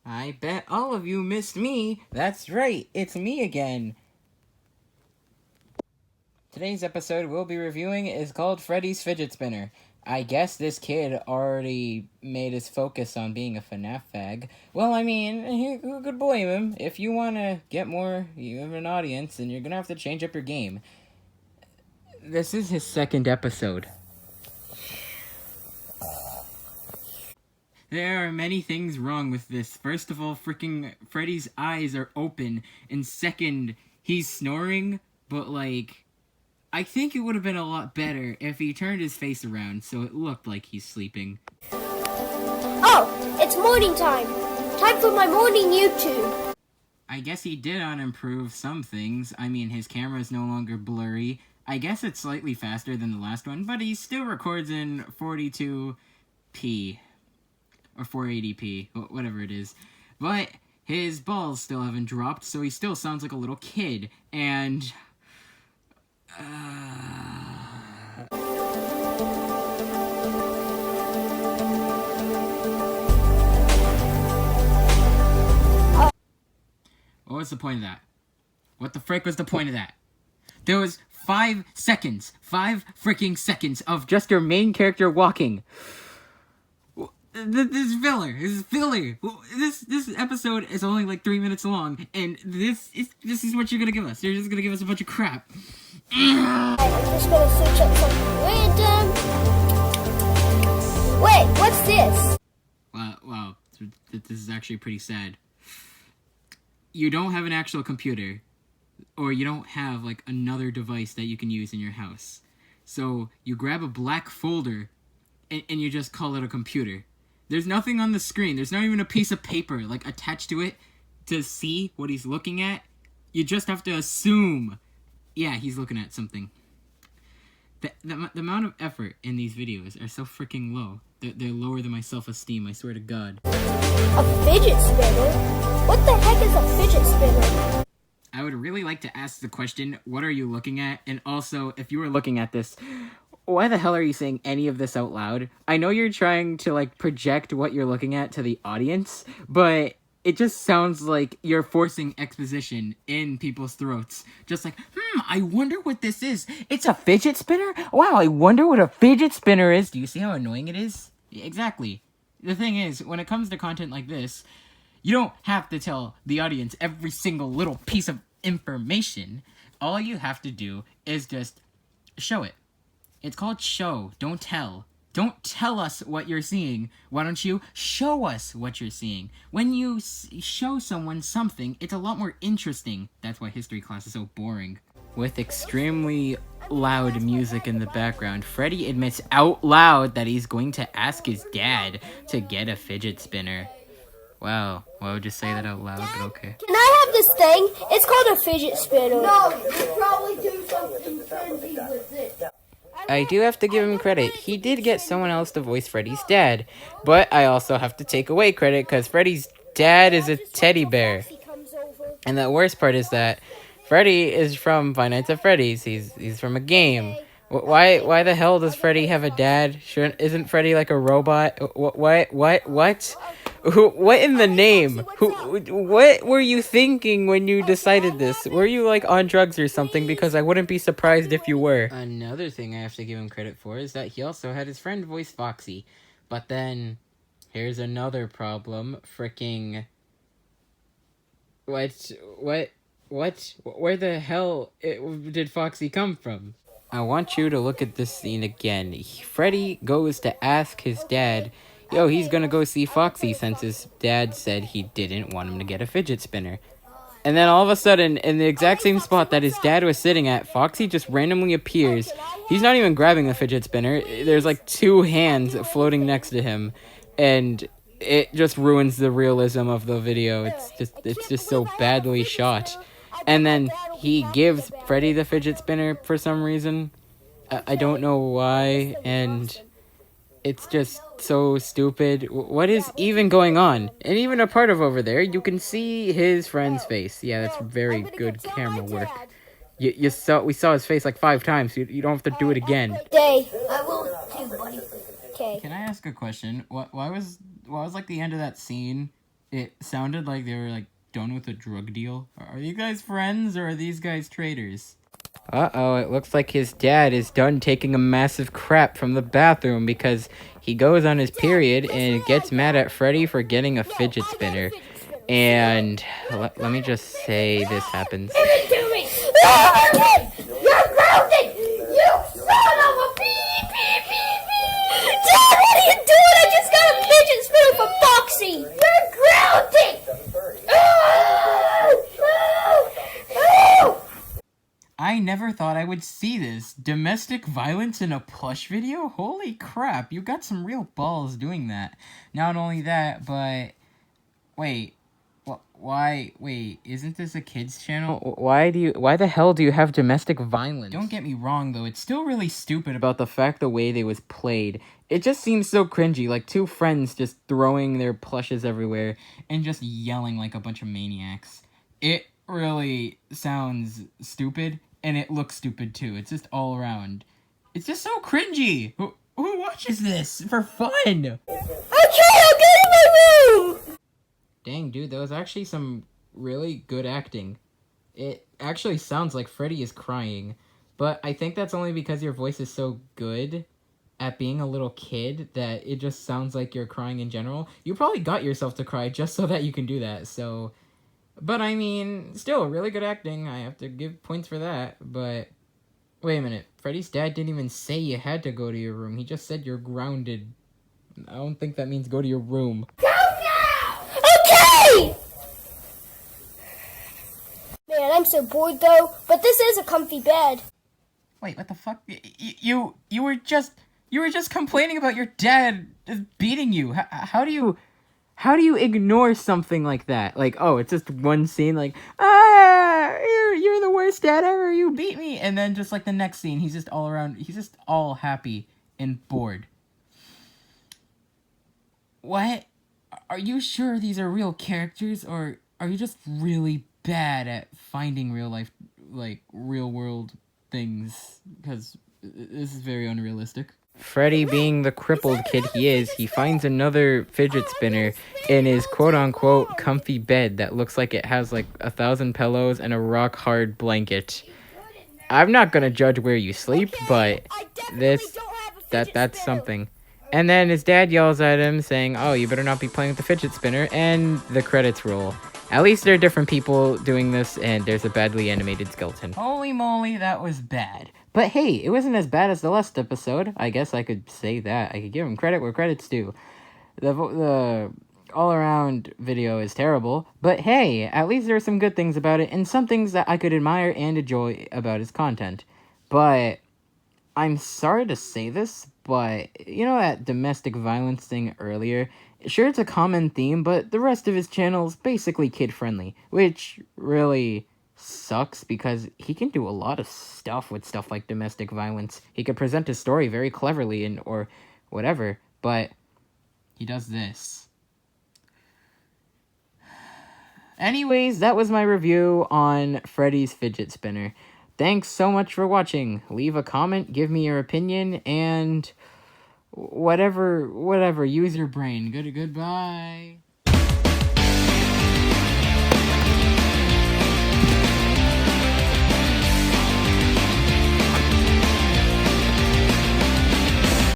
I bet all of you missed me. That's right, it's me again. Today's episode we'll be reviewing is called Freddy's Fidget Spinner. I guess this kid already made his focus on being a FNAF fag. Well, I mean, who could blame him? If you want to get more, you have an audience, then you're going to have to change up your game. This is his second episode. There are many things wrong with this. First of all, freaking Freddy's eyes are open. And second, he's snoring, but like, I think it would have been a lot better if he turned his face around so it looked like he's sleeping. Oh, it's morning time. Time for my morning YouTube. I guess he did improve some things. I mean, his camera is no longer blurry. I guess it's slightly faster than the last one, but he still records in 42p. Or 480p, whatever it is. But his balls still haven't dropped, so he still sounds like a little kid. And... What was the point of that? What the frick was the point of that? There was 5 seconds. 5 freaking seconds of just your main character walking. This is filler. This episode is only like 3 minutes long, and this is what you're gonna give us. You're just gonna give us a bunch of crap. I'm just gonna search up something random. Wait, what's this? Wow, this is actually pretty sad. You don't have an actual computer, or you don't have like another device that you can use in your house. So you grab a black folder, and you just call it a computer. There's nothing on the screen. There's not even a piece of paper, like, attached to it to see what he's looking at. You just have to assume, yeah, he's looking at something. The amount of effort in these videos are so freaking low. They're lower than my self-esteem, I swear to God. A fidget spinner? What the heck is a fidget spinner? I would really like to ask the question, what are you looking at? And also, if you were looking at this, why the hell are you saying any of this out loud? I know you're trying to, like, project what you're looking at to the audience, but it just sounds like you're forcing exposition in people's throats. Just like, I wonder what this is. It's a fidget spinner? Wow, I wonder what a fidget spinner is. Do you see how annoying it is? Exactly. The thing is, when it comes to content like this, you don't have to tell the audience every single little piece of information. All you have to do is just show it. It's called show, don't tell. Don't tell us what you're seeing. Why don't you show us what you're seeing? When you show someone something, it's a lot more interesting. That's why history class is so boring. With extremely loud music in the background, Freddy admits out loud that he's going to ask his dad to get a fidget spinner. Wow, why would you say that out loud, but okay. Can I have this thing? It's called a fidget spinner. No, you probably do something crazy with it. I do have to give him credit. He did get someone else to voice Freddy's dad. But I also have to take away credit because Freddy's dad is a teddy bear. And the worst part is that Freddy is from Five Nights at Freddy's. He's from a game. Why the hell does Freddy have a dad? Isn't Freddy like a robot? What? What in the name? What were you thinking when you decided this? Were you like on drugs or something? Because I wouldn't be surprised if you were. Another thing I have to give him credit for is that he also had his friend voice Foxy. But then, here's another problem. Freaking... What? Where the hell did Foxy come from? I want you to look at this scene again. Freddy goes to ask his dad... Yo, he's gonna go see Foxy since his dad said he didn't want him to get a fidget spinner. And then all of a sudden, in the exact same spot that his dad was sitting at, Foxy just randomly appears. He's not even grabbing the fidget spinner. There's like 2 hands floating next to him. And it just ruins the realism of the video. It's just so badly shot. And then he gives Freddy the fidget spinner for some reason. I don't know why, and... It's just so stupid. What is even going on? And even a part of over there, you can see his friend's face. Yeah, that's very good camera work. We saw his face like 5 times. You don't have to do it again. I will too, buddy. Okay. Can I ask a question? Why was like the end of that scene It sounded like they were, like, done with a drug deal. Are you guys friends, or are these guys traitors? Uh-oh, it looks like his dad is done taking a massive crap from the bathroom because he goes on his period and gets mad at Freddy for getting a fidget spinner. And let me just say this happens. Give it to me! You're grounded! You son of a beep, beep, beep, beep! Dad, what are you doing? I just got a fidget spinner for Foxy. You're grounded! Oh! Oh! Oh! I never thought I would see this. Domestic violence in a plush video? Holy crap, you got some real balls doing that. Not only that, but... Wait. Wait, isn't this a kids channel? Why the hell do you have domestic violence? Don't get me wrong, though, it's still really stupid about the fact the way they was played. It just seems so cringy, like two friends just throwing their plushes everywhere and just yelling like a bunch of maniacs. It really sounds stupid, and it looks stupid too. It's just all around. It's just so cringy! Who watches this for fun? Okay, I'll go to my room. Dang, dude, that was actually some really good acting. It actually sounds like Freddy is crying, but I think that's only because your voice is so good at being a little kid that it just sounds like you're crying in general. You probably got yourself to cry just so that you can do that, so... But, I mean, still, really good acting. I have to give points for that, but... Wait a minute. Freddy's dad didn't even say you had to go to your room. He just said you're grounded. I don't think that means go to your room. Okay. Man, I'm so bored though. But this is a comfy bed. Wait, what the fuck? You were just complaining about your dad beating you. How do you ignore something like that? Like, oh, it's just one scene, like, you're the worst dad ever. You beat me, and then just like the next scene, he's just all around. He's just all happy and bored. What? Are you sure these are real characters, or are you just really bad at finding real life, like, real world things? Because this is very unrealistic. Freddy, being the crippled kid he is, he finds another fidget spinner in his quote-unquote comfy bed that looks like it has, like, 1,000 pillows and a rock-hard blanket. I'm not gonna judge where you sleep, but that's something. And then his dad yells at him, saying, oh, you better not be playing with the fidget spinner, and the credits roll. At least there are different people doing this, and there's a badly animated skeleton. Holy moly, that was bad. But hey, it wasn't as bad as the last episode. I guess I could say that. I could give him credit where credit's due. The all-around video is terrible, but hey, at least there are some good things about it, and some things that I could admire and enjoy about his content. But I'm sorry to say this, but you know that domestic violence thing earlier? Sure, it's a common theme, but the rest of his channel is basically kid-friendly, which really sucks because he can do a lot of stuff with stuff like domestic violence. He could present his story very cleverly or whatever, but he does this. Anyways, that was my review on Freddy's Fidget Spinner. Thanks so much for watching. Leave a comment, give me your opinion, and whatever, use your brain. Goodbye.